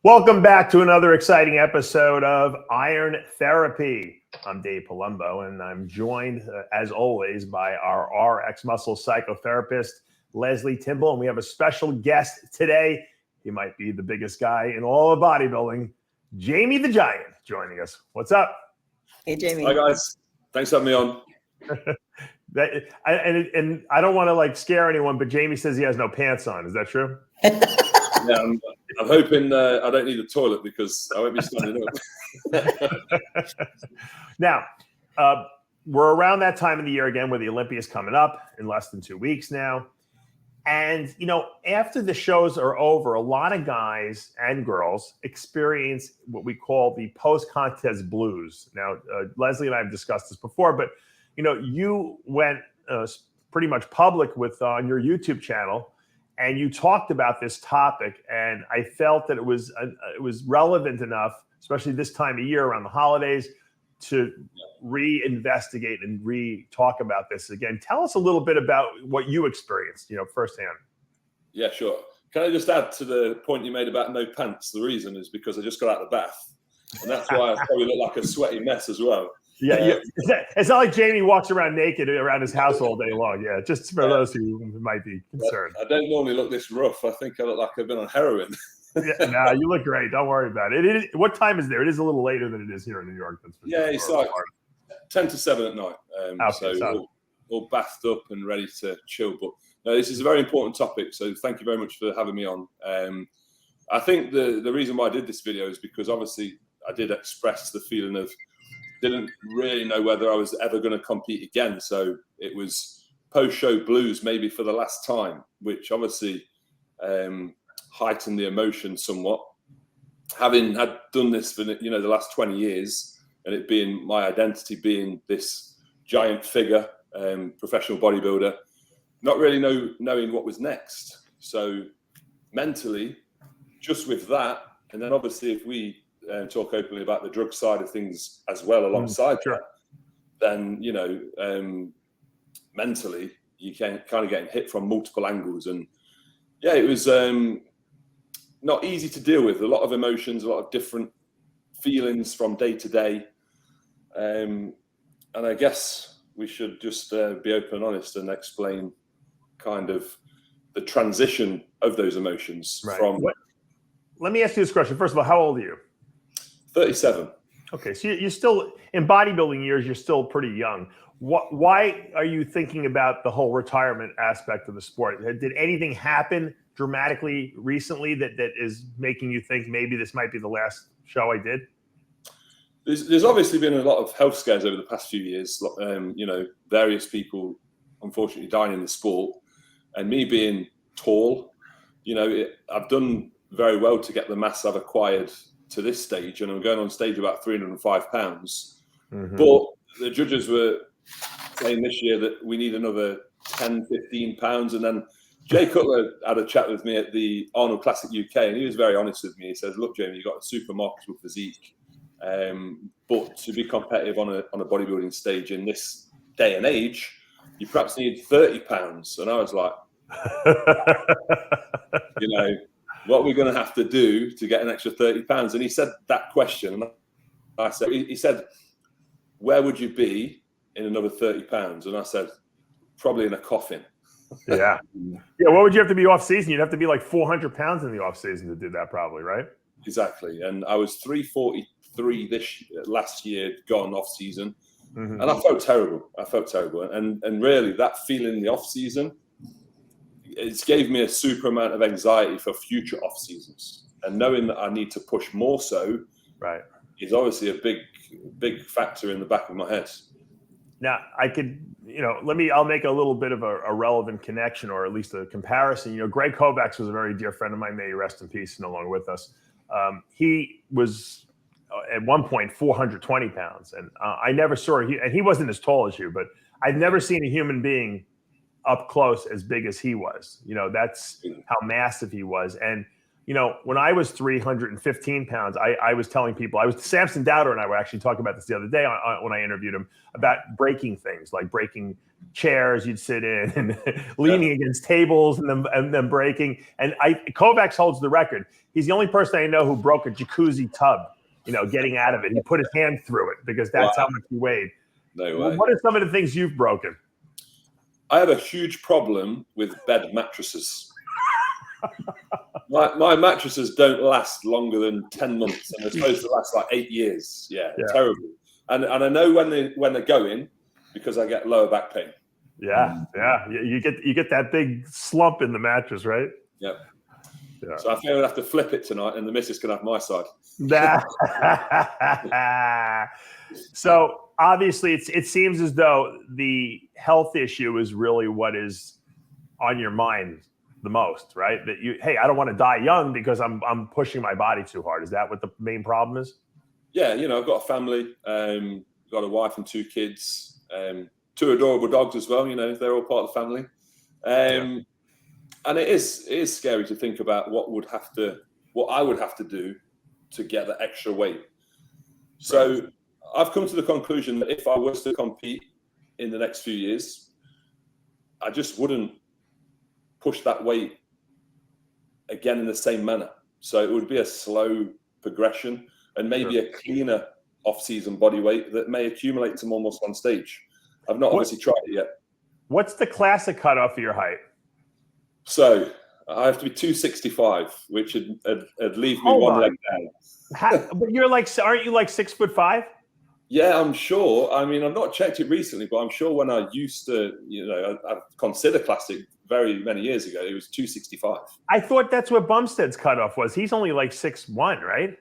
Welcome back to another exciting episode of Iron Therapy. I'm Dave Palumbo, and I'm joined, as always, by our RX Muscle psychotherapist, Lesley Timbol. And we have a special guest today. He might be the biggest guy in all of bodybuilding, Jamie the Giant, joining us. What's up? Hey, Jamie. Hi, guys. Thanks for having me on. And I don't want to scare anyone, but Jamie says he has no pants on. Is that true? Yeah, I'm hoping I don't need a toilet because I won't be standing up. Now, we're around that time of the year again where the Olympia is coming up in less than 2 weeks now. And, after the shows are over, a lot of guys and girls experience what we call the post-contest blues. Now, Lesley and I have discussed this before, but, you went pretty much public with on your YouTube channel, and you talked about this topic, and I felt that it was relevant enough, especially this time of year around the holidays, to reinvestigate and re-talk about this again. Tell us a little bit about what you experienced, firsthand. Yeah, sure. Can I just add to the point you made about no pants? The reason is because I just got out of the bath, and that's why I probably look like a sweaty mess as well. Yeah. It's not like Jamie walks around naked around his house all day long. Yeah, just for those who might be concerned. I don't normally look this rough. I think I look like I've been on heroin. No, you look great. Don't worry about it. What time is there? It is a little later than it is here in New York. It's like 10 to 7 at night. So all bathed up and ready to chill. But no, this is a very important topic. So thank you very much for having me on. I think the reason why I did this video is because obviously I did express the feeling of didn't really know whether I was ever going to compete again. So it was post-show blues maybe for the last time, which obviously heightened the emotion somewhat. Having had done this for the last 20 years, and it being my identity being this giant figure, professional bodybuilder, not really knowing what was next. So mentally, just with that, and then obviously if we talk openly about the drug side of things as well alongside that, then mentally you can kind of getting hit from multiple angles. And yeah, it was not easy to deal with. A lot of emotions, a lot of different feelings from day to day. And I guess we should just be open and honest and explain kind of the transition of those emotions. Right. Let me ask you this question. First of all, how old are you? 37. Okay, so you're still, in bodybuilding years, you're still pretty young. Why are you thinking about the whole retirement aspect of the sport? Did anything happen dramatically recently that is making you think maybe this might be the last show I did? There's obviously been a lot of health scares over the past few years. Various people unfortunately dying in the sport, and me being tall, I've done very well to get the mass I've acquired to this stage, and I'm going on stage about 305 pounds. Mm-hmm. But the judges were saying this year that we need another 10, 15 pounds. And then Jay Cutler had a chat with me at the Arnold Classic UK, and he was very honest with me. He says, look, Jamie, you've got a super marketable physique, but to be competitive on a bodybuilding stage in this day and age, you perhaps need 30 pounds. And I was like, what we're going to have to do to get an extra 30 pounds. And he said that question. And I said, he said, where would you be in another 30 pounds? And I said, probably in a coffin. Yeah. What would you have to be off season? You'd have to be like 400 pounds in the off season to do that probably, right? Exactly. And I was 343 last year gone off season. Mm-hmm. And I felt terrible. And really that feeling in the off season, it's gave me a super amount of anxiety for future off seasons, and knowing that I need to push more so is obviously a big factor in the back of my head. Now I could, I'll make a little bit of a relevant connection, or at least a comparison. Greg Kovacs was a very dear friend of mine. May he rest in peace, no longer with us. He was at one point 420 pounds, and I never saw and he wasn't as tall as you, but I've never seen a human being up close as big as he was. That's how massive he was. And you know, when I was 315 pounds, I was telling people, Samson Dowder and I were actually talking about this the other day when I interviewed him about breaking things, like breaking chairs you'd sit in and leaning against tables and then breaking. And Kovacs holds the record. He's the only person I know who broke a jacuzzi tub, you know, getting out of it. He put his hand through it because that's how much he weighed. No way. Well, what are some of the things you've broken? I have a huge problem with bed mattresses. My mattresses don't last longer than 10 months, and they're supposed to last like 8 years. Yeah. Terrible. And I know when they're going because I get lower back pain. Yeah. You get that big slump in the mattress, right? Yep. Yeah. So I think I'm gonna have to flip it tonight, and the missus can have my side. So obviously, it seems as though the health issue is really what is on your mind the most, right? That I don't want to die young because I'm pushing my body too hard. Is that what the main problem is? Yeah, you know, I've got a family, got a wife and 2 kids, 2 adorable dogs as well. You know, they're all part of the family, and it is scary to think about what I would have to do to get the extra weight. So I've come to the conclusion that if I was to compete in the next few years, I just wouldn't push that weight again in the same manner. So it would be a slow progression and maybe a cleaner off-season body weight that may accumulate to almost on stage. I've not obviously tried it yet. What's the classic cutoff for your height? So I have to be 265, which would leave me one leg down. But aren't you like 6'5"? Yeah, I'm sure. I mean, I've not checked it recently, but I'm sure when I used to, you know, I've considered classic very many years ago, it was 265. I thought that's what Bumstead's cutoff was. He's only like 6'1", right?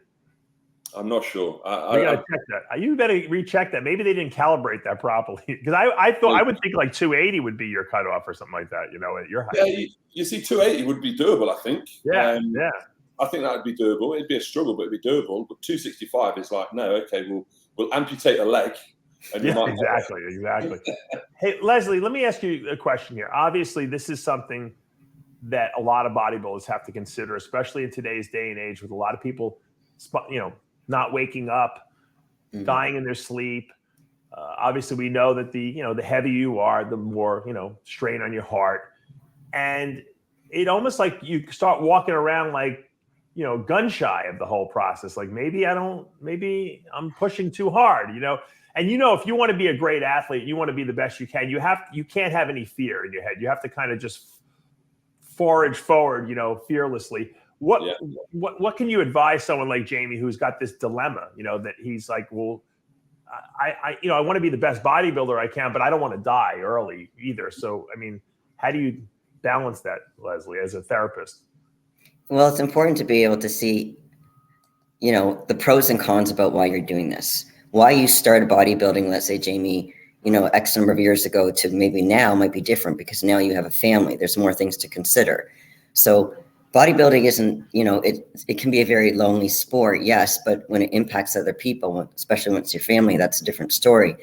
I'm not sure. We gotta check that. You better recheck that. Maybe they didn't calibrate that properly because I would think like 280 would be your cutoff or something like that. You know, at your height. Yeah, you see, 280 would be doable. I think. Yeah. I think that would be doable. It'd be a struggle, but it'd be doable. But 265 is like, no, okay, we'll amputate a leg. And exactly. Hey, Lesley, let me ask you a question here. Obviously, this is something that a lot of bodybuilders have to consider, especially in today's day and age with a lot of people, you know, not waking up, dying in their sleep. Obviously, we know that the heavier you are, the more, you know, strain on your heart. And it almost like you start walking around like, you know, gun shy of the whole process. Like maybe I'm pushing too hard, you know? And, you know, if you want to be a great athlete, you want to be the best you can, you can't have any fear in your head. You have to kind of just forage forward, you know, fearlessly. What can you advise someone like Jamie who's got this dilemma, you know, that he's like, well, I want to be the best bodybuilder I can, but I don't want to die early either. So, I mean, how do you balance that, Lesley, as a therapist? Well, it's important to be able to see, you know, the pros and cons about why you're doing this. Why you started bodybuilding, let's say, Jamie, you know, X number of years ago to maybe now might be different because now you have a family. There's more things to consider. So bodybuilding isn't, you know, it can be a very lonely sport, yes, but when it impacts other people, especially when it's your family, that's a different story.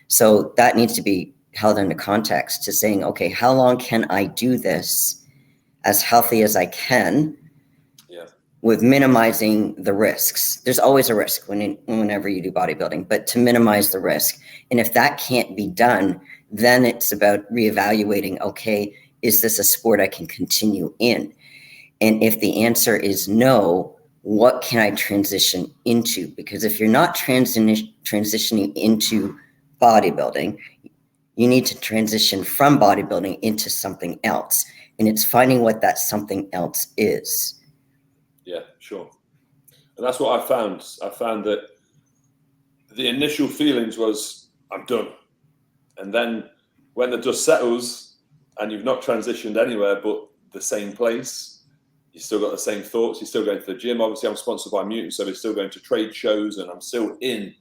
So that needs to be held into context to saying, okay, how long can I do this as healthy as I can with minimizing the risks? There's always a risk whenever you do bodybuilding, but to minimize the risk. And if that can't be done, then it's about reevaluating, okay, is this a sport I can continue in? And if the answer is no, what can I transition into? Because if you're not transitioning into bodybuilding, you need to transition from bodybuilding into something else. And it's finding what that something else is. Yeah, sure. And that's what I found. I found that the initial feelings was, I'm done. And then when the dust settles and you've not transitioned anywhere but the same place, you still got the same thoughts, you're still going to the gym. Obviously, I'm sponsored by Mutant, so we're still going to trade shows and I'm still in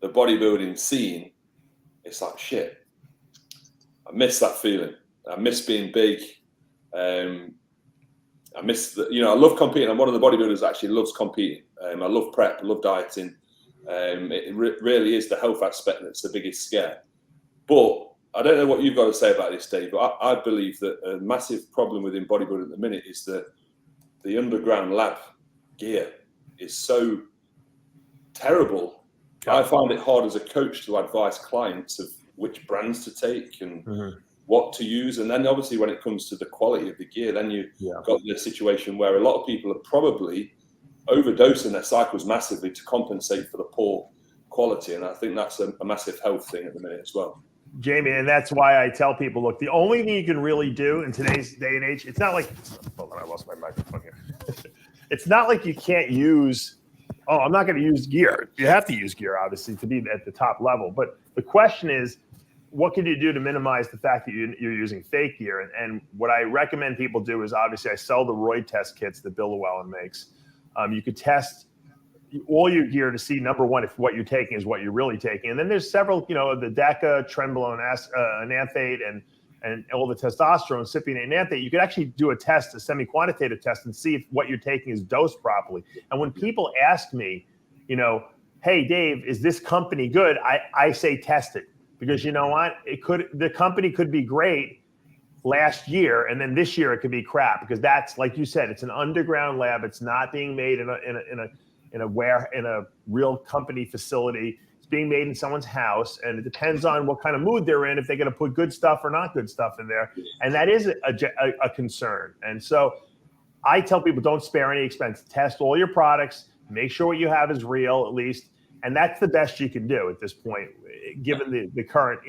the bodybuilding scene. It's like, shit, I miss that feeling. I miss being big. I miss I love competing. I'm one of the bodybuilders that actually loves competing. I love prep, I love dieting. It really is the health aspect that's the biggest scare. But I don't know what you've got to say about this, Dave, but I believe that a massive problem within bodybuilding at the minute is that the underground lab gear is so terrible. I find it hard as a coach to advise clients of which brands to take and what to use. And then obviously when it comes to the quality of the gear, then you've got the situation where a lot of people are probably overdosing their cycles massively to compensate for the poor quality. And I think that's a massive health thing at the minute as well. Jamie, and that's why I tell people, look, the only thing you can really do in today's day and age, it's not like, hold on, I lost my microphone here. It's not like you can't use, I'm not going to use gear. You have to use gear, obviously, to be at the top level. But the question is, what can you do to minimize the fact that you're using fake gear? And what I recommend people do is, obviously, I sell the Royd test kits that Bill Llewellyn makes. You could test all your gear to see, number one, if what you're taking is what you're really taking. And then there's several, the DECA, Trenbolone, Enanthate, and all the testosterone, cypionate, and Enanthate. You could actually do a test, a semi-quantitative test, and see if what you're taking is dosed properly. And when people ask me, hey, Dave, is this company good? I say test it, because you know what? The company could be great last year, and then this year it could be crap, because that's, like you said, it's an underground lab. It's not being made in a real company facility. It's being made in someone's house, and it depends on what kind of mood they're in, if they're going to put good stuff or not good stuff in there. And that is a concern. And so I tell people, don't spare any expense. Test all your products. Make sure what you have is real, at least. And that's the best you can do at this point, given the current,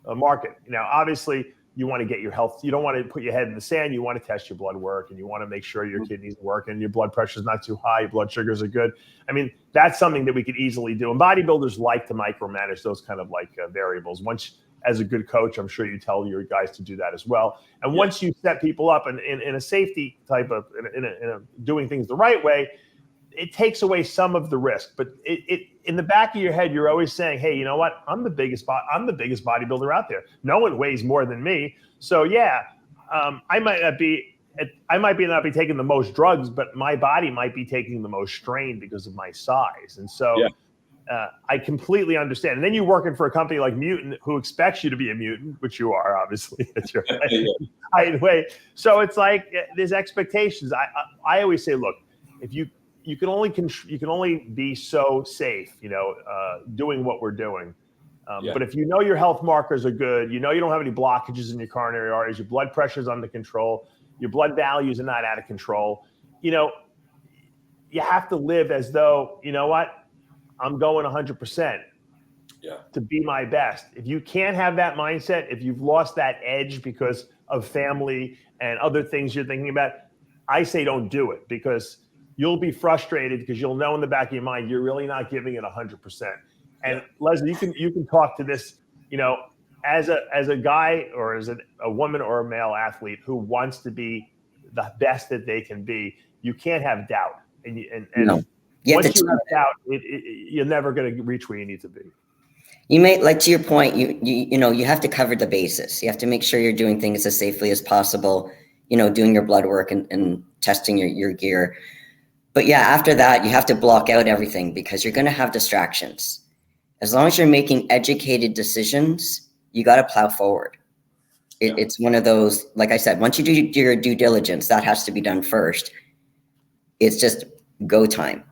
market. Now, obviously, you want to get your health. You don't want to put your head in the sand. You want to test your blood work, and you want to make sure your kidneys work and your blood pressure is not too high. Your blood sugars are good. I mean, that's something that we could easily do. And bodybuilders like to micromanage those kind of variables. Once, as a good coach, I'm sure you tell your guys to do that as well. And once you set people up in a safety type of, in a doing things the right way, it takes away some of the risk. But it in the back of your head, you're always saying, hey, you know what? I'm the biggest bodybuilder out there. No one weighs more than me. So I might not be taking the most drugs, but my body might be taking the most strain because of my size. And so I completely understand. And then you're working for a company like Mutant, who expects you to be a mutant, which you are, obviously, at your height and weight. So it's like there's expectations. I always say, look, if you can only be so safe, doing what we're doing. But if your health markers are good, you don't have any blockages in your coronary arteries, your blood pressure is under control, your blood values are not out of control, you have to live as though, I'm going 100% to be my best. If you can't have that mindset, if you've lost that edge because of family and other things you're thinking about, I say don't do it, because you'll be frustrated, because you'll know in the back of your mind you're really not giving it 100%. And Lesley, you can talk to this, as a guy or as a woman or a male athlete who wants to be the best that they can be. You can't have doubt, and once you have doubt, you're never going to reach where you need to be. You may, like, to your point, you have to cover the bases. You have to make sure you're doing things as safely as possible. Doing your blood work and testing your gear. But after that, you have to block out everything, because you're going to have distractions. As long as you're making educated decisions, you got to plow forward. It's one of those, like I said, once you do your due diligence, that has to be done first. It's just go time.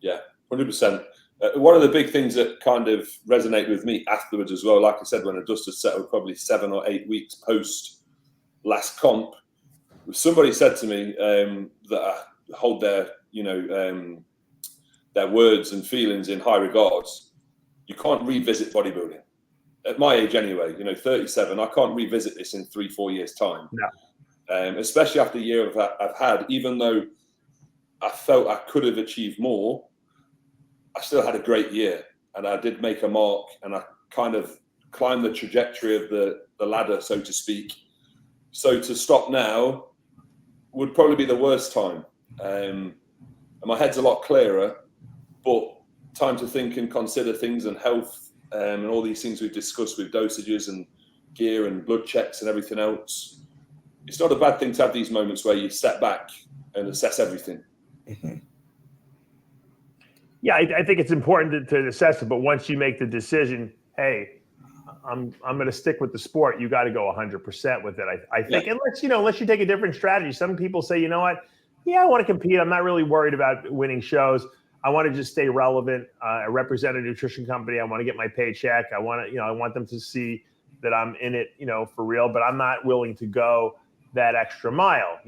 Yeah, 100%. One of the big things that kind of resonate with me afterwards as well, like I said, when the dust had settled, probably 7 or 8 weeks post last comp, somebody said to me that I hold their words and feelings in high regards. You can't revisit bodybuilding. At my age anyway, 37, I can't revisit this in 3-4 years time. No. Especially after the year I've had, even though I felt I could have achieved more, I still had a great year, and I did make a mark, and I kind of climbed the trajectory of the ladder, so to speak. So to stop now would probably be the worst time. And my head's a lot clearer, but time to think and consider things, and health, and all these things we've discussed with dosages and gear and blood checks and everything else. It's not a bad thing to have these moments where you step back and assess everything. Mm-hmm. Yeah, I think it's important to assess it, but once you make the decision, hey, I'm going to stick with the sport, you got to go 100% with it. I think, unless you take a different strategy. Some people say, you know what, Yeah, I want to compete. I'm not really worried about winning shows. I want to just stay relevant. I represent a nutrition company. I want to get my paycheck. I want to, I want them to see that I'm in it, for real. But I'm not willing to go that extra mile,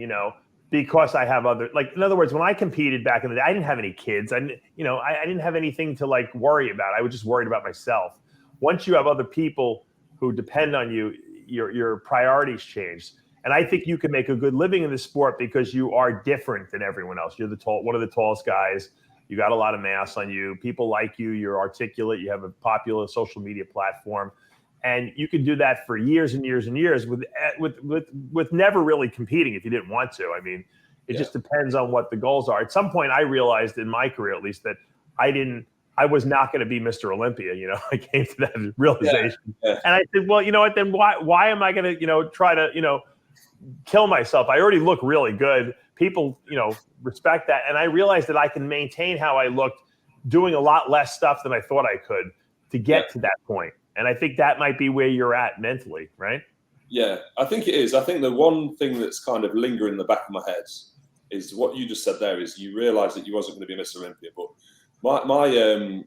because I have other, like, in other words, when I competed back in the day, I didn't have any kids. I didn't have anything to like worry about. I was just worried about myself. Once you have other people who depend on you, your priorities change. And I think you can make a good living in this sport because you are different than everyone else. You're one of the tallest guys. You got a lot of mass on you. People like you. You're articulate. You have a popular social media platform, and you can do that for years and years and years with never really competing if you didn't want to. I mean, it just depends on what the goals are. At some point, I realized in my career, at least, that I was not going to be Mr. Olympia. I came to that realization, and I said, well, you know what? Then why am I going to try to kill myself? I already look really good. People, respect that. And I realized that I can maintain how I looked doing a lot less stuff than I thought I could to get to that point. And I think that might be where you're at mentally, right? Yeah, I think it is. I think the one thing that's kind of lingering in the back of my head is what you just said there, is you realize that you wasn't going to be Mr. Olympia. But my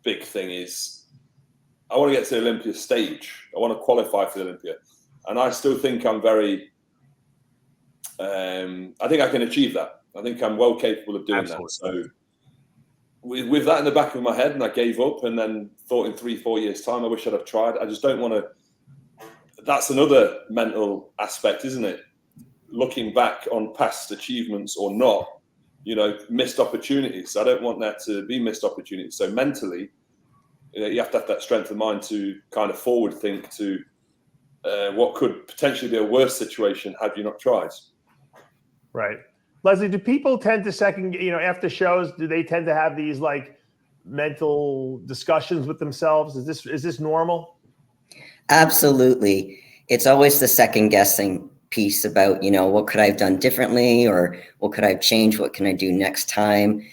big thing is I want to get to the Olympia stage. I want to qualify for the Olympia. And I still think I'm very, I think I can achieve that. I think I'm well capable of doing that. So with that in the back of my head, and I gave up and then thought in 3-4 years' time, I wish I'd have tried. I just don't want to. That's another mental aspect, isn't it? Looking back on past achievements or not, missed opportunities. I don't want that to be missed opportunities. So mentally, you have to have that strength of mind to kind of forward think to what could potentially be a worse situation had you not tried. Right. Lesley, do people tend to after shows, do they tend to have these like mental discussions with themselves? Is this normal? Absolutely. It's always the second guessing piece about, what could I have done differently, or what could I have changed? What can I do next time?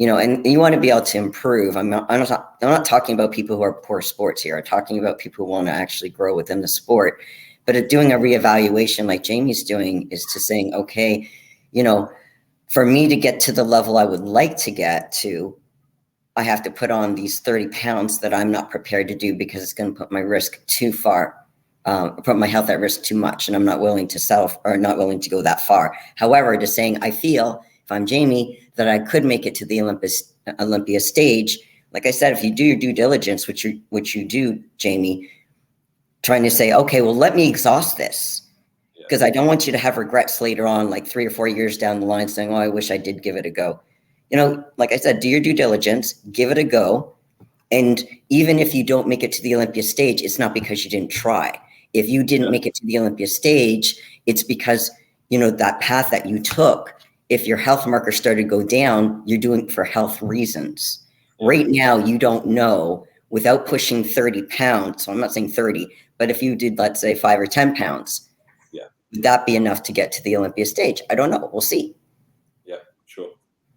And you want to be able to improve. I'm not talking about people who are poor sports here. I'm talking about people who want to actually grow within the sport. But at doing a reevaluation like Jamie's doing is to saying, okay, for me to get to the level I would like to get to, I have to put on these 30 pounds that I'm not prepared to do because it's going to put my risk too far, put my health at risk too much. And I'm not willing to not willing to go that far. However, just saying, I feel if I'm Jamie that I could make it to the Olympia stage. Like I said, if you do your due diligence, which you do, Jamie, trying to say, okay, well, let me exhaust this. Because I don't want you to have regrets later on, like 3 or 4 years down the line saying, oh, I wish I did give it a go. Like I said, do your due diligence, give it a go. And even if you don't make it to the Olympia stage, it's not because you didn't try. If you didn't make it to the Olympia stage, it's because, that path that you took, if your health marker started to go down, you're doing it for health reasons. Right now, you don't know without pushing 30 pounds. So I'm not saying 30, but if you did, let's say 5 or 10 pounds, would that be enough to get to the Olympia stage? I don't know. We'll see. Yeah, sure.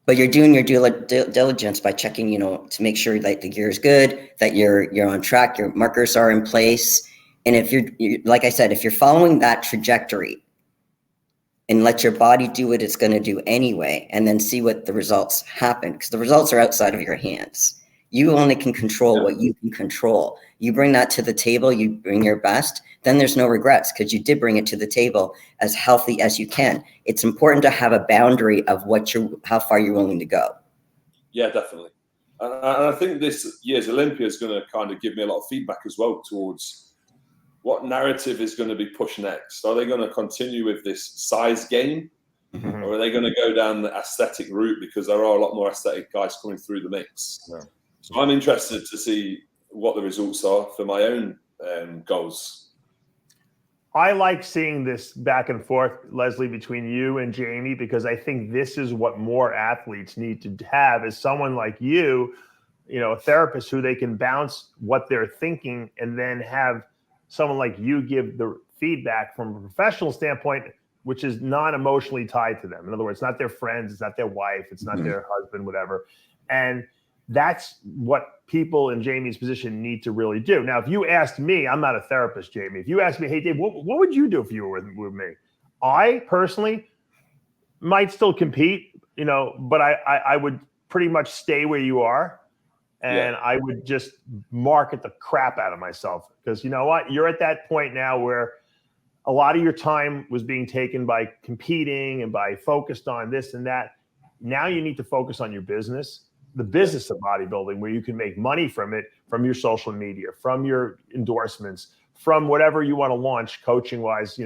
But you're doing your due diligence by checking, to make sure that the gear is good, that you're on track, your markers are in place. And if you're like I said, if you're following that trajectory and let your body do what it's going to do anyway, and then see what the results happen, because the results are outside of your hands. You only can control what you can control. You bring that to the table, you bring your best, then there's no regrets because you did bring it to the table as healthy as you can. It's important to have a boundary of how far you're willing to go. Yeah, definitely. And I think this year's Olympia is going to kind of give me a lot of feedback as well towards what narrative is going to be pushed next. Are they going to continue with this size game? Mm-hmm. Or are they going to go down the aesthetic route, because there are a lot more aesthetic guys coming through the mix? Yeah. So I'm interested to see what the results are for my own goals. I like seeing this back and forth, Lesley, between you and Jamie, because I think this is what more athletes need to have, is someone like you, a therapist who they can bounce what they're thinking and then have someone like you give the feedback from a professional standpoint, which is non-emotionally tied to them. In other words, it's not their friends, it's not their wife, it's not their husband, whatever. And that's what people in Jamie's position need to really do. Now, if you asked me, I'm not a therapist, Jamie. If you asked me, hey, Dave, what would you do if you were with me? I personally might still compete, but I would pretty much stay where you are. And I would just market the crap out of myself, because you know what? You're at that point now where a lot of your time was being taken by competing and by focused on this and that. Now you need to focus on your business, the business of bodybuilding, where you can make money from it, from your social media, from your endorsements, from whatever you want to launch coaching wise,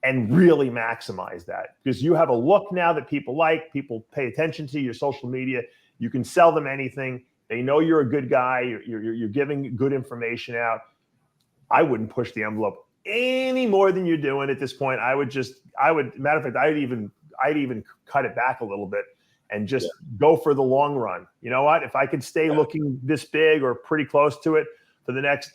and really maximize that, because you have a look now that people like, people pay attention to your social media. You can sell them anything. They know you're a good guy. You're giving good information out. I wouldn't push the envelope any more than you're doing at this point. Matter of fact, I'd even cut it back a little bit and just go for the long run. You know what? If I could stay looking this big or pretty close to it for the next,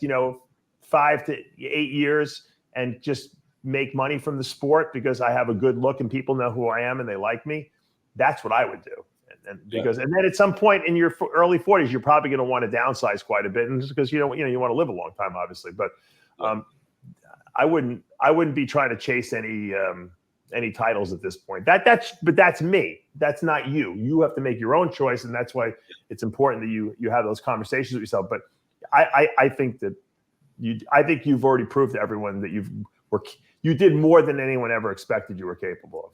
5 to 8 years, and just make money from the sport because I have a good look and people know who I am and they like me, that's what I would do. And then at some point in your early 40s, you're probably going to want to downsize quite a bit, and just because you want to live a long time, obviously. But I wouldn't be trying to chase any titles at this point. But that's me. That's not you. You have to make your own choice, and that's why it's important that you have those conversations with yourself. But I think you've already proved to everyone that you did more than anyone ever expected you were capable of.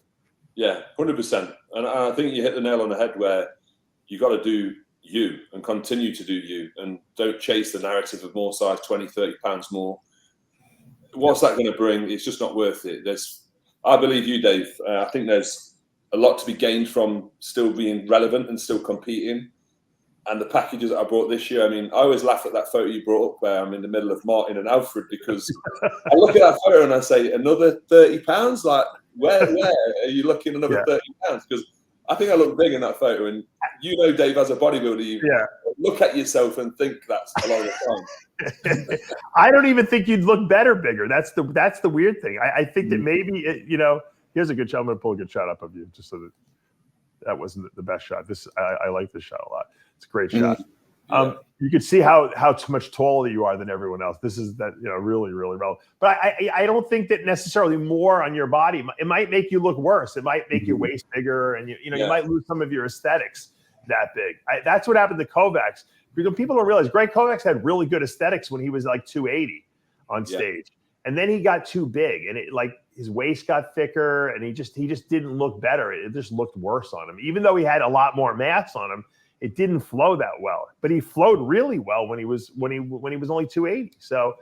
Yeah, 100%. And I think you hit the nail on the head where you got to do you and continue to do you, and don't chase the narrative of more size, 20, 30 pounds more. What's that going to bring? It's just not worth it. I believe you, Dave. I think there's a lot to be gained from still being relevant and still competing. And the packages that I brought this year, I mean, I always laugh at that photo you brought up where I'm in the middle of Martin and Alfred, because I look at that photo and I say, another 30 pounds? Like, where are you looking another 30 pounds? Because I think I look big in that photo. And Dave, as a bodybuilder, you look at yourself and think that's a lot of time. I don't even think you'd look better bigger. That's the weird thing. I think that maybe, here's a good shot. I'm going to pull a good shot up of you just so that wasn't the best shot. I like this shot a lot. It's a great shot. You can see how much taller you are than everyone else. This is really, really relevant. But I don't think that necessarily more on your body. It might make you look worse. It might make your waist bigger, and you might lose some of your aesthetics that big. That's what happened to Kovacs. Because people don't realize Greg Kovacs had really good aesthetics when he was like 280 on stage, and then he got too big, and his waist got thicker, and he just didn't look better. It just looked worse on him, even though he had a lot more mass on him. It didn't flow that well, but he flowed really well when he was only 280. So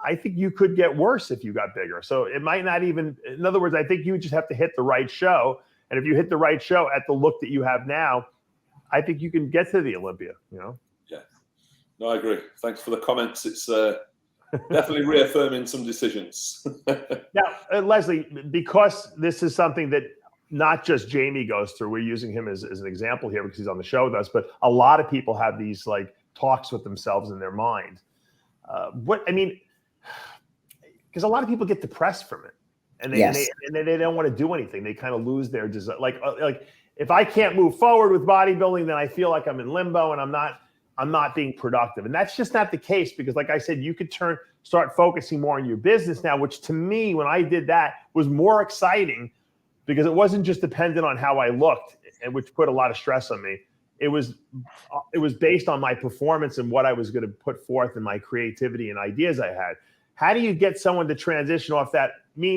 I think you could get worse if you got bigger. So it might not even. In other words, I think you would just have to hit the right show, and if you hit the right show at the look that you have now, I think you can get to the Olympia. Yeah. No, I agree. Thanks for the comments. It's definitely reaffirming some decisions. Now, Lesley, because this is something that not just Jamie goes through, we're using him as an example here because he's on the show with us, but a lot of people have these talks with themselves in their mind. Because a lot of people get depressed from it, and they don't want to do anything. They kind of lose their desire. Like if I can't move forward with bodybuilding, then I feel like I'm in limbo and I'm not being productive. And that's just not the case, because like I said, you could start focusing more on your business now, which to me, when I did that, was more exciting, because it wasn't just dependent on how I looked, and which put a lot of stress on me. It was based on my performance and what I was going to put forth and my creativity and ideas I had. How do you get someone to transition off that me,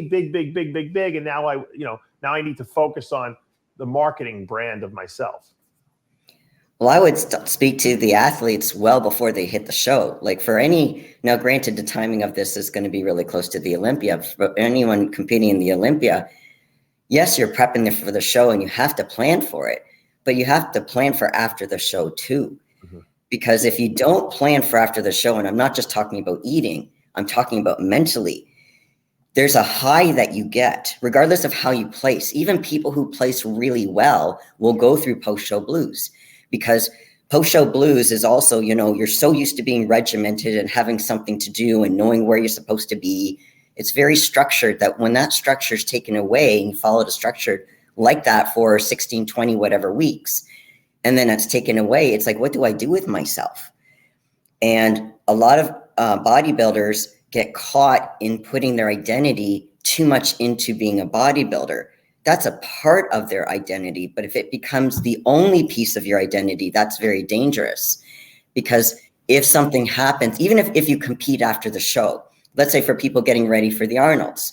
big, and now I need to focus on the marketing brand of myself? Well, I would speak to the athletes well before they hit the show. Now granted, the timing of this is going to be really close to the Olympia. For anyone competing in the Olympia, yes, you're prepping for the show and you have to plan for it, but you have to plan for after the show too. Mm-hmm. Because if you don't plan for after the show, and I'm not just talking about eating, I'm talking about mentally, there's a high that you get regardless of how you place. Even people who place really well will go through post-show blues. Because post-show blues is also, you're so used to being regimented and having something to do and knowing where you're supposed to be. It's very structured, that when that structure is taken away and you follow the structure like that for 16, 20, whatever weeks, and then it's taken away, it's like, what do I do with myself? And a lot of bodybuilders get caught in putting their identity too much into being a bodybuilder. that's a part of their identity. But if it becomes the only piece of your identity, that's very dangerous. Because if something happens, even if you compete after the show, let's say for people getting ready for the Arnolds,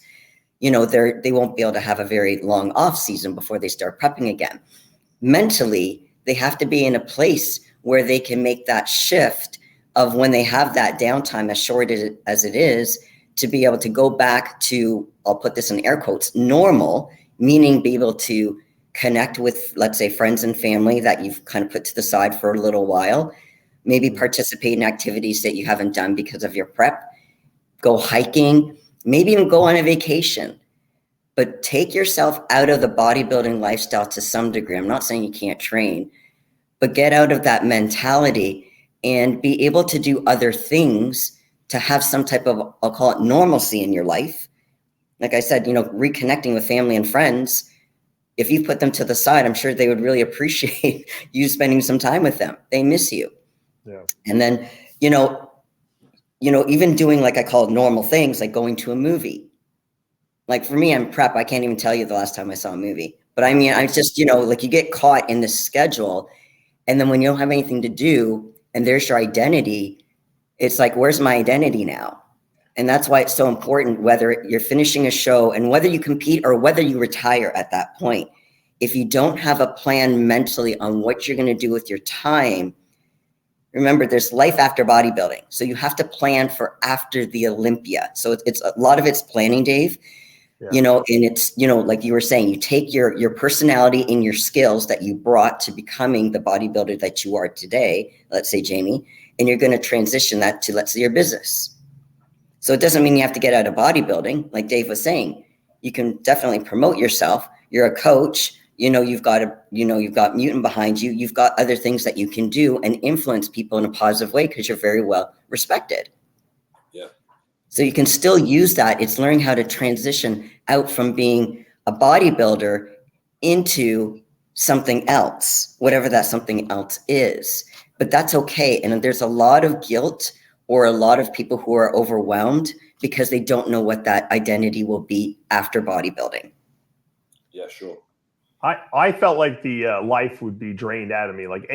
you know, they won't be able to have a very long off season before they start prepping again. Mentally, they have to be in a place where they can make that shift of when they have that downtime, as short as it is, to be able to go back to, I'll put this in air quotes, normal, meaning be able to connect with, let's say, friends and family that you've kind of put to the side for a little while, maybe participate in activities that you haven't done because of your prep, go hiking, maybe even go on a vacation, but take yourself out of the bodybuilding lifestyle to some degree. I'm not saying you can't train, but get out of that mentality and be able to do other things to have some type of, I'll call it normalcy in your life. Like I said, you know, reconnecting with family and friends, if you put them to the side, I'm sure they would really appreciate you spending some time with them. They miss you. Yeah. And then, you know, even doing, like I call it, normal things, like going to a movie. Like for me, I'm prep. I can't even tell you the last time I saw a movie. But I mean, I just, you know, like you get caught in this schedule. And then when you don't have anything to do and there's your identity, it's like, where's my identity now? And that's why it's so important, whether you're finishing a show and whether you compete or whether you retire at that point. If you don't have a plan mentally on what you're going to do with your time, remember, there's life after bodybuilding. So you have to plan for after the Olympia. So it's a lot of it's planning, Dave. Yeah. You know, and it's, you know, like you were saying, you take your personality and your skills that you brought to becoming the bodybuilder that you are today, let's say, Jamie, and you're going to transition that to, let's say, your business. So it doesn't mean you have to get out of bodybuilding. Like Dave was saying, you can definitely promote yourself. You're a coach. You know, you've got Mutant behind you. You've got other things that you can do and influence people in a positive way because you're very well respected. Yeah. So you can still use that. It's learning how to transition out from being a bodybuilder into something else, whatever that something else is. But that's okay. And there's a lot of guilt or a lot of people who are overwhelmed because they don't know what that identity will be after bodybuilding. Yeah, sure. I felt like the life would be drained out of me. Like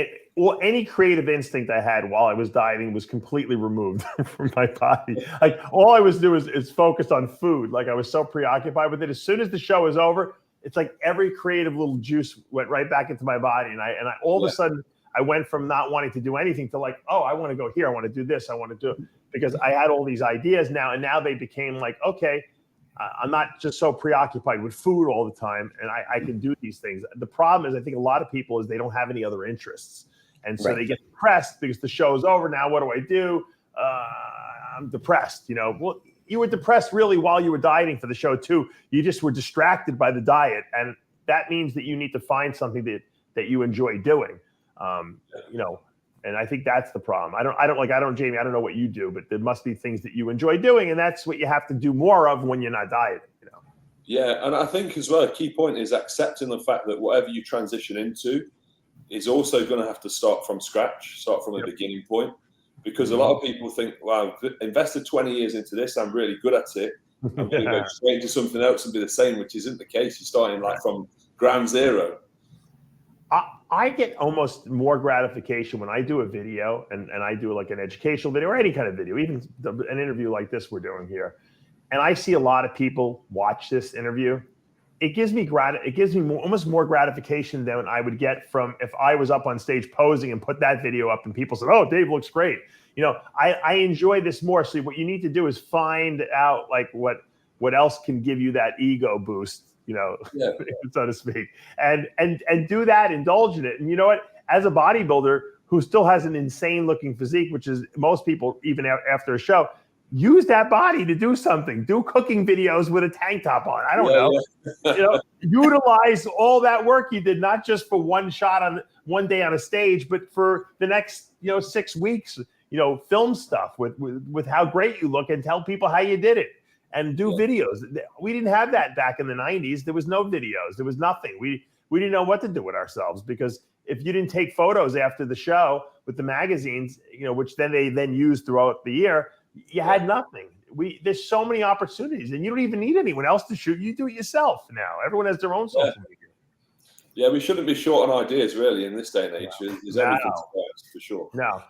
any creative instinct I had while I was dieting was completely removed from my body. Like all I was doing is focused on food. Like I was so preoccupied with it. As soon as the show was over, it's like every creative little juice went right back into my body. And I all of a sudden I went from not wanting to do anything to like, oh, I want to go here. I want to do this. I want to do it. Because I had all these ideas now. And now they became like, okay, I'm not just so preoccupied with food all the time, and I can do these things. The problem is I think a lot of people is they don't have any other interests. And so they get depressed because the show's over. Now what do I do? I'm depressed. You know, well, you were depressed really while you were dieting for the show too. You just were distracted by the diet. And that means that you need to find something that you enjoy doing. You know, and I think that's the problem. Jamie, I don't know what you do, but there must be things that you enjoy doing. And that's what you have to do more of when you're not dieting, you know? Yeah. And I think as well, a key point is accepting the fact that whatever you transition into is also going to have to start from scratch, start from a beginning point. Because a lot of people think, wow, I've invested 20 years into this. I'm really good at it. I'm going to go straight into something else and be the same, which isn't the case. You're starting like from ground zero. I get almost more gratification when I do a video and I do like an educational video or any kind of video, even an interview like this we're doing here. And I see a lot of people watch this interview. It gives me almost more gratification than I would get from if I was up on stage posing and put that video up and people said, oh, Dave looks great. You know, I enjoy this more. So what you need to do is find out like what else can give you that ego boost, you know, so to speak, and do that, indulge in it. And you know what, as a bodybuilder who still has an insane looking physique, which is most people, even after a show, use that body to do something, do cooking videos with a tank top on. I don't know, you know, utilize all that work you did, not just for one shot on one day on a stage, but for the next, 6 weeks, film stuff with how great you look and tell people how you did it. And do videos. We didn't have that back in the 90s. There was no videos. There was nothing. We didn't know what to do with ourselves, because if you didn't take photos after the show with the magazines, which then they used throughout the year, you had nothing. there's so many opportunities, and you don't even need anyone else to shoot. You do it yourself now. Everyone has their own social media. Yeah, we shouldn't be short on ideas really in this day and age. There's everything to first, for sure. No.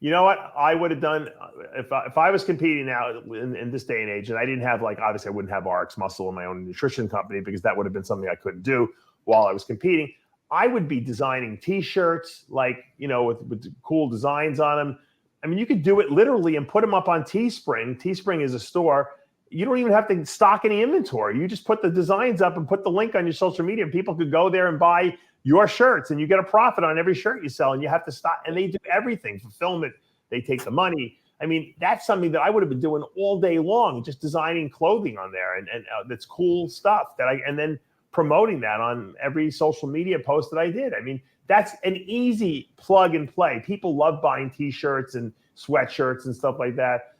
You know what I would have done if I was competing now in this day and age, and I didn't have, like, obviously I wouldn't have RX Muscle in my own nutrition company, because that would have been something I couldn't do while I was competing. I would be designing T-shirts, like, with cool designs on them. I mean, you could do it literally and put them up on Teespring. Teespring is a store. You don't even have to stock any inventory. You just put the designs up and put the link on your social media, and people could go there and buy your shirts, and you get a profit on every shirt you sell, and you have to stop. And they do everything, fulfillment. They take the money. I mean, that's something that I would have been doing all day long, just designing clothing on there, and that's cool stuff and then promoting that on every social media post that I did. I mean, that's an easy plug and play. People love buying T-shirts and sweatshirts and stuff like that.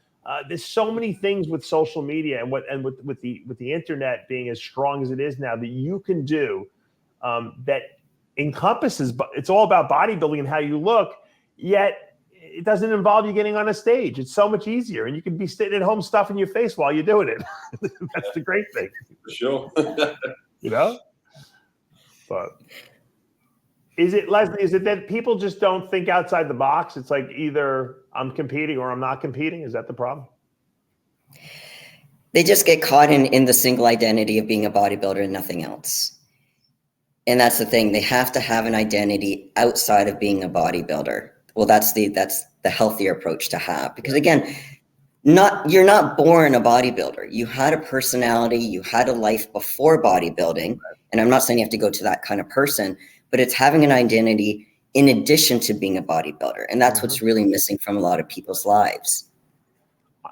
There's so many things with social media and with the internet being as strong as it is now that you can do that encompasses. It's all about bodybuilding and how you look, yet it doesn't involve you getting on a stage. It's so much easier, and you can be sitting at home stuffing your face while you're doing it. That's the great thing. For sure. But is it, Lesley, is it that people just don't think outside the box? It's like either I'm competing or I'm not competing. Is that the problem? They just get caught in the single identity of being a bodybuilder and nothing else. And that's the thing. They have to have an identity outside of being a bodybuilder. Well, that's the healthier approach to have, because again, you're not born a bodybuilder. You had a personality, you had a life before bodybuilding. And I'm not saying you have to go to that kind of person, but it's having an identity in addition to being a bodybuilder. And that's what's really missing from a lot of people's lives.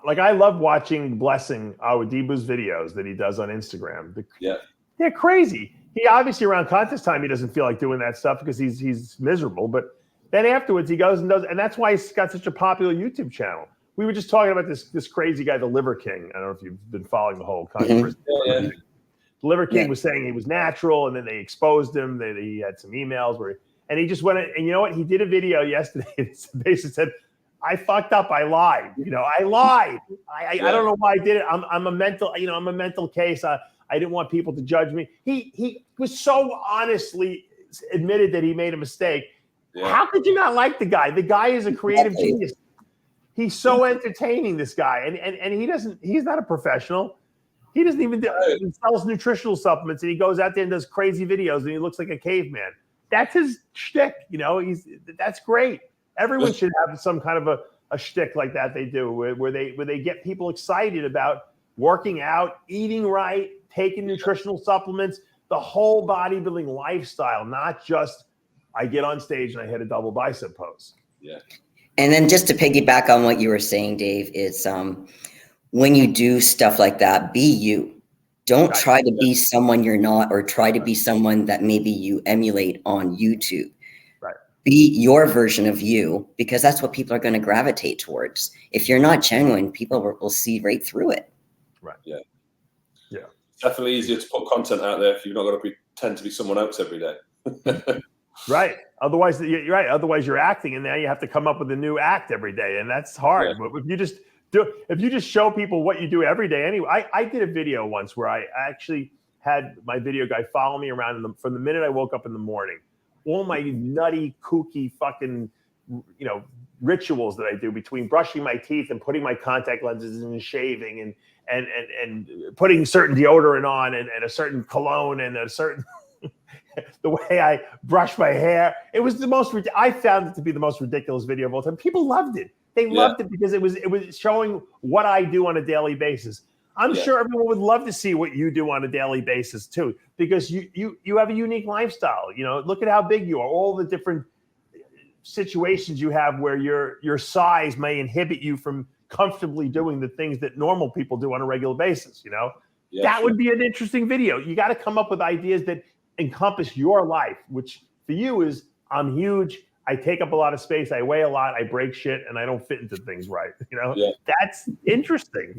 Like, I love watching Blessing Awadibu's videos that he does on Instagram. They're crazy. He obviously, around contest time, he doesn't feel like doing that stuff because he's miserable. But then afterwards he goes and does, and that's why he's got such a popular YouTube channel. We were just talking about this crazy guy, the Liver King. I don't know if you've been following the whole controversy. The Liver King was saying he was natural, and then they exposed him. He had some emails and he just went, and you know what? He did a video yesterday. It basically said, "I fucked up. I lied. I lied. I don't know why I did it. I'm a mental case. I didn't want people to judge me." He was so honestly admitted that he made a mistake. Yeah. How could you not like the guy? The guy is a creative genius. He's so entertaining, this guy, and he's not a professional. He doesn't even he sells nutritional supplements, and he goes out there and does crazy videos, and he looks like a caveman. That's his shtick, that's great. Everyone should have some kind of a shtick like that they do, where they get people excited about working out, eating right, taking nutritional supplements, the whole bodybuilding lifestyle, not just I get on stage and I hit a double bicep pose. Yeah. And then just to piggyback on what you were saying, Dave, is when you do stuff like that, be you. Don't try to be someone you're not, or try to be someone that maybe you emulate on YouTube. Right. Be your version of you, because that's what people are going to gravitate towards. If you're not genuine, people will see right through it. Right. Yeah. Yeah. It's definitely easier to put content out there if you've not got to pretend to be someone else every day. Right. Otherwise, you're right. Otherwise, you're acting, and now you have to come up with a new act every day, and that's hard. Yeah. But if you just show people what you do every day, anyway. I did a video once where I actually had my video guy follow me around from the minute I woke up in the morning. All my nutty, kooky, fucking, rituals that I do between brushing my teeth and putting my contact lenses and shaving and putting certain deodorant on and a certain cologne and a certain. The way I brush my hair, it was I found it to be the most ridiculous video of all time. People loved it. They loved it because it was showing what I do on a daily basis. I'm sure everyone would love to see what you do on a daily basis too, because you have a unique lifestyle. Look at how big you are, all the different situations you have where your size may inhibit you from comfortably doing the things that normal people do on a regular basis. That would be an interesting video. You got to come up with ideas that encompass your life, which for you is, I'm huge, I take up a lot of space, I weigh a lot, I break shit, and I don't fit into things right. That's interesting.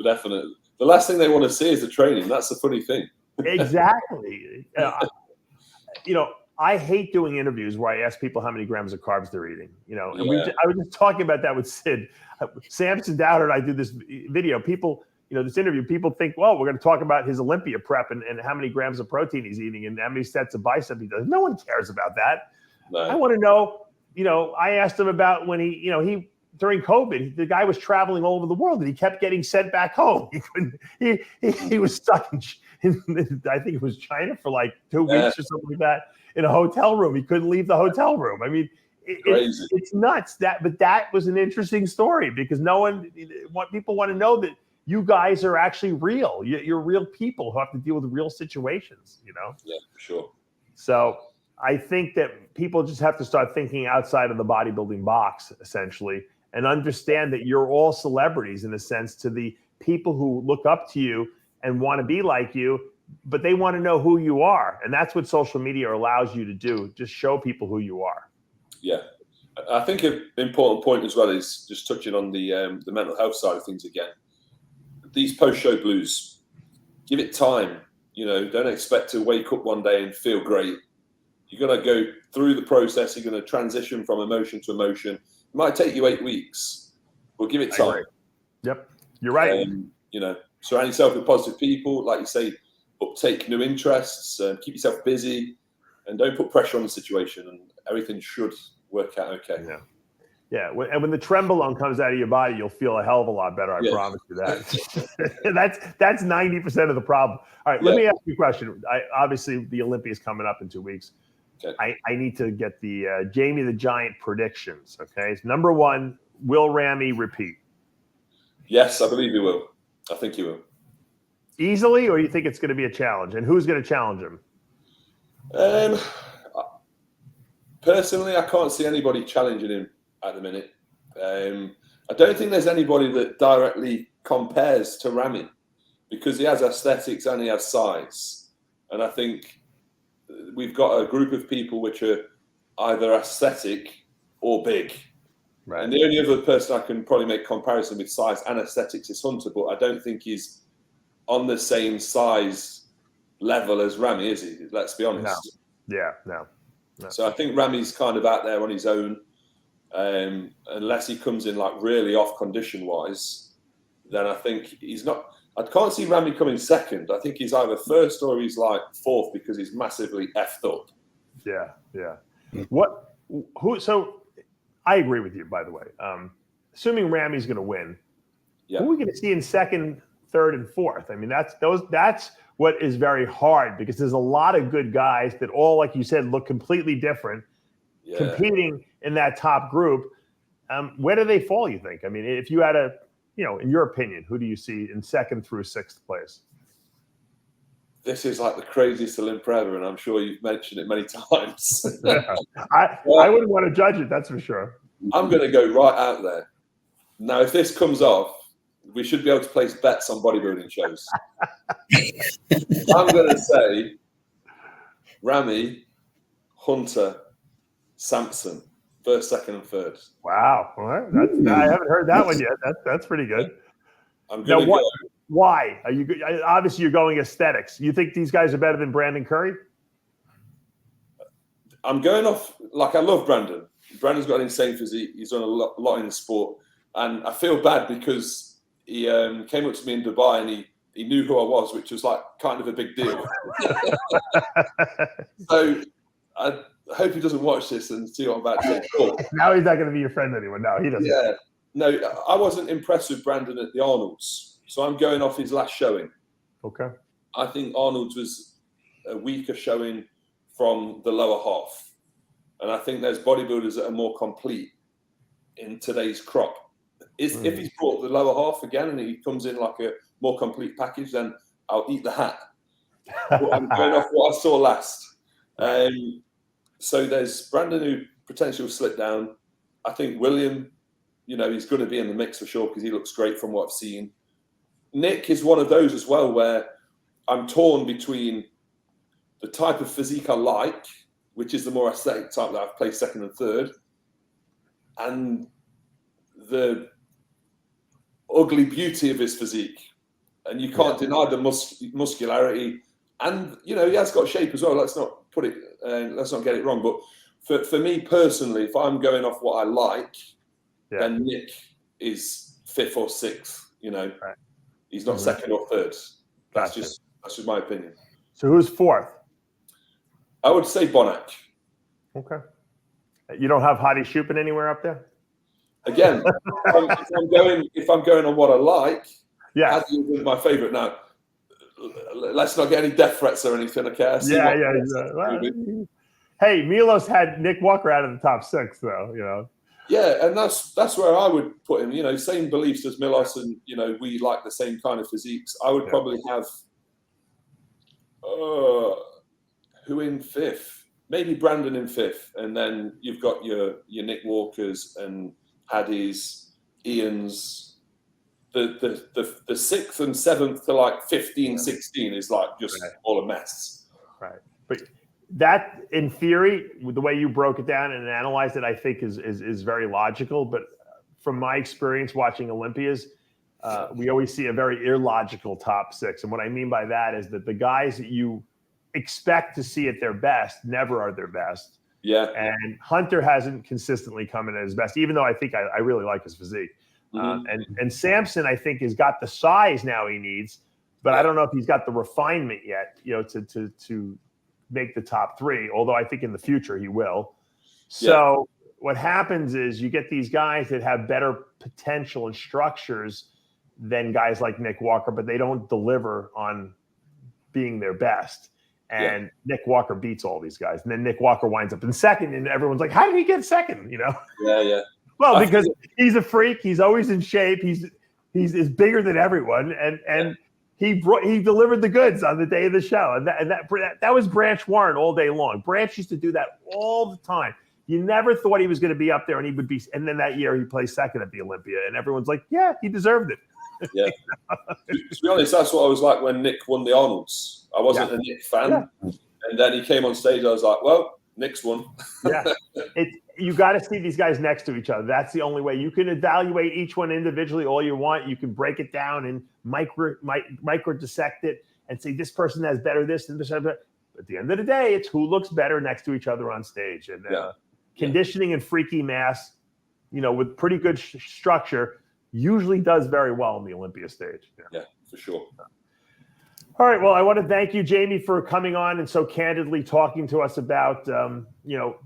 Definitely. The last thing they want to see is the training. That's the funny thing. Exactly. I hate doing interviews where I ask people how many grams of carbs they're eating, and I was just talking about that with Sid. Samson Dowder and I do this video. People, this interview, people think, well, we're going to talk about his Olympia prep and how many grams of protein he's eating and how many sets of bicep he does. No one cares about that. No. I want to know, I asked him about when he during COVID, the guy was traveling all over the world and he kept getting sent back home. He was stuck in I think it was China for like 2 weeks or something like that in a hotel room. He couldn't leave the hotel room. I mean, it's nuts. But that was an interesting story because people want to know that you guys are actually real. You're real people who have to deal with real situations, Yeah, for sure. So I think that people just have to start thinking outside of the bodybuilding box, essentially, and understand that you're all celebrities in a sense to the people who look up to you and want to be like you, but they want to know who you are. And that's what social media allows you to do. Just show people who you are. Yeah. I think an important point as well is just touching on the mental health side of things again. These post-show blues, give it time. Don't expect to wake up one day and feel great. You're going to go through the process. You're going to transition from emotion to emotion. It might take you 8 weeks, but give it time. Yep, you're right. Surround yourself with positive people. Like you say, uptake new interests, keep yourself busy, and don't put pressure on the situation, and everything should work out okay. Yeah. And when the Trenbolone comes out of your body, you'll feel a hell of a lot better. I promise you that. That's 90% of the problem. All right, let me ask you a question. Obviously, the Olympia is coming up in 2 weeks. Okay. I need to get the Jamie the Giant predictions. Okay, so number one, will Ramy repeat? Yes, I believe he will. I think he will. Easily, or you think it's going to be a challenge? And who's going to challenge him? Personally, I can't see anybody challenging him at the minute. I don't think there's anybody that directly compares to Ramy because he has aesthetics and he has size. And I think we've got a group of people which are either aesthetic or big. Right. And the only other person I can probably make comparison with size and aesthetics is Hunter, but I don't think he's on the same size level as Ramy, is he? Let's be honest. No. So I think Ramy's kind of out there on his own. Unless he comes in like really off condition wise, then I think he's not. I can't see Ramy coming second. I think he's either first or he's like fourth because he's massively effed up. Yeah. So I agree with you, by the way. Assuming Ramy's going to win, who are we going to see in second, third, and fourth? I mean, that's what is very hard because there's a lot of good guys that all, like you said, look completely different, competing in that top group. Where do they fall, you think? I mean, if you had in your opinion, who do you see in second through sixth place? This is like the craziest Olymp ever, and I'm sure you've mentioned it many times. I wouldn't want to judge it, that's for sure. I'm going to go right out there. Now, if this comes off, we should be able to place bets on bodybuilding shows. I'm going to say Ramy, Hunter, Samson, first, second, and third. Wow. All right. I haven't heard that one yet. That's pretty good. I'm going to go. Why? Are you obviously you're going aesthetics? You think these guys are better than Brandon Curry? I'm going off I love Brandon. Brandon's got an insane physique. He's done a lot in the sport, and I feel bad because he came up to me in Dubai and he knew who I was, which was like kind of a big deal. So I hope he doesn't watch this and see what I'm about to say. Cool. Now he's not going to be your friend anymore. No, he doesn't. Yeah. No, I wasn't impressed with Brandon at the Arnold's. So I'm going off his last showing. Okay. I think Arnold's was a weaker showing from the lower half. And I think there's bodybuilders that are more complete in today's crop. If he's brought the lower half again and he comes in like a more complete package, then I'll eat the hat. But I'm going off what I saw last. So there's Brandon who potentially will slip down. I think William, he's going to be in the mix for sure because he looks great from what I've seen. Nick is one of those as well where I'm torn between the type of physique I like, which is the more aesthetic type that I've placed second and third, and the ugly beauty of his physique. And you can't deny the muscularity. And, he has got shape as well. Let's not put it. Let's not get it wrong. But for me personally, if I'm going off what I like, then Nick is 5th or 6th. You know, he's not 2nd or 3rd. That's just my opinion. So who's 4th? I would say Bonac. Okay. You don't have Hadi Chupin anywhere up there? Again, if I'm going on what I like, Hadi is my favourite. Now, let's not get any death threats or anything, okay? Well, hey, Milos had Nick Walker out of the top 6, though, you know. Yeah, and that's where I would put him. You know, same beliefs as Milos, and you know, we like the same kind of physiques. I would probably have who in 5th? Maybe Brandon in 5th, and then you've got your Nick Walkers and Hadis, Ian's. The 6th and 7th to like 15, 16 is like just all a mess. Right, but that, in theory, the way you broke it down and analyzed it, I think is very logical. But from my experience watching Olympias, we always see a very illogical top 6. And what I mean by that is that the guys that you expect to see at their best never are their best. Yeah. And Hunter hasn't consistently come in at his best, even though I think I really like his physique. And Samson, I think, has got the size now he needs, but I don't know if he's got the refinement yet, you know, to make the top 3, although I think in the future he will. So what happens is you get these guys that have better potential and structures than guys like Nick Walker, but they don't deliver on being their best. And Nick Walker beats all these guys. And then Nick Walker winds up in 2nd, and everyone's like, how did he get 2nd, you know? Yeah. Well, because he's a freak. He's always in shape. He's bigger than everyone. And he delivered the goods on the day of the show. And that was Branch Warren all day long. Branch used to do that all the time. You never thought he was going to be up there, and he would be. And then that year he placed 2nd at the Olympia, and everyone's like, yeah, he deserved it. Yeah. To be honest, that's what I was like when Nick won the Arnolds. I wasn't a Nick fan. And then he came on stage. I was like, well, Nick's won. You got to see these guys next to each other. That's the only way. You can evaluate each one individually all you want. You can break it down and micro dissect it and say this person has better this and this. But at the end of the day, it's who looks better next to each other on stage. And conditioning and freaky mass, you know, with pretty good structure, usually does very well on the Olympia stage. Yeah, for sure. All right. Well, I want to thank you, Jamie, for coming on and so candidly talking to us about, you know,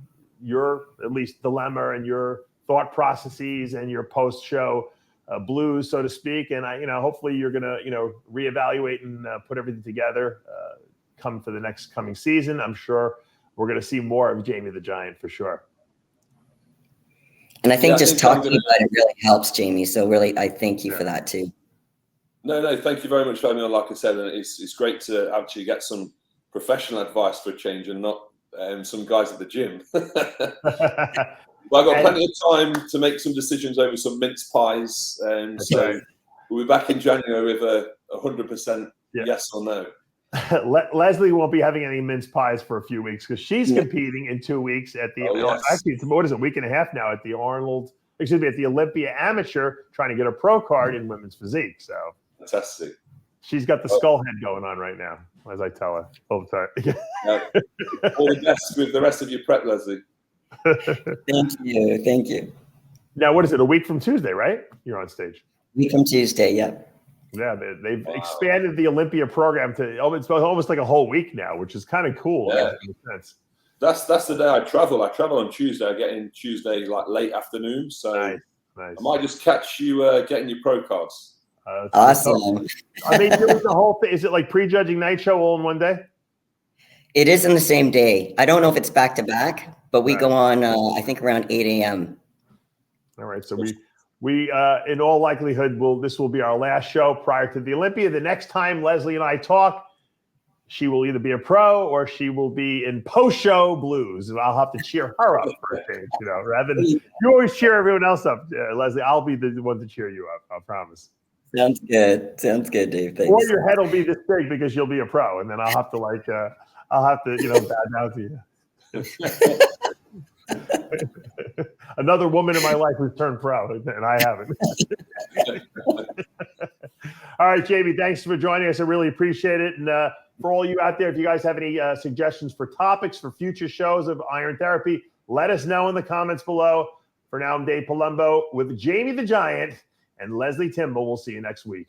your at least dilemma and your thought processes and your post-show blues, so to speak. And hopefully you're going to, reevaluate and put everything together come for the next coming season. I'm sure we're going to see more of Jamie the Giant for sure. And I think just talking about it really helps, Jamie. So really, I thank you for that too. No, thank you very much for having me on. Like I said, and it's great to actually get some professional advice for a change and not some guys at the gym. But I've got plenty of time to make some decisions over some mince pies. So we'll be back in January with a 100% yes or no. Lesley won't be having any mince pies for a few weeks because she's competing in 2 weeks at the actually it's what is it, a week and a half now at the at the Olympia Amateur, trying to get a pro card in women's physique. So fantastic. She's got the skull head going on right now, as I tell her all the time. All the best with the rest of your prep, Lesley. Thank you. Now, what is it? A week from Tuesday, right? You're on stage. Week from Tuesday, yeah. Yeah, they've expanded the Olympia program to it's almost like a whole week now, which is kind of cool. Yeah. In a sense. That's the day I travel. I travel on Tuesday. I get in Tuesday like late afternoon. So nice. I might just catch you getting your pro cards. Awesome. Are they doing the whole thing? Is it like prejudging night show all in one day? It is in the same day. I don't know if it's back to back, but we go on, I think around 8 a.m. All right. So we in all likelihood, this will be our last show prior to the Olympia. The next time Lesley and I talk, she will either be a pro or she will be in post-show blues, and I'll have to cheer her up for a change, rather than you always cheer everyone else up, Lesley. I'll be the one to cheer you up. I promise. Sounds good, Dave. Thanks. Or your head will be this big because you'll be a pro, and then I'll have to bow down to you. Another woman in my life who's turned pro, and I haven't. All right, Jamie, thanks for joining us. I really appreciate it. And for all you out there, if you guys have any suggestions for topics for future shows of Iron Therapy, let us know in the comments below. For now, I'm Dave Palumbo with Jamie the Giant and Lesley Timbol. We'll see you next week.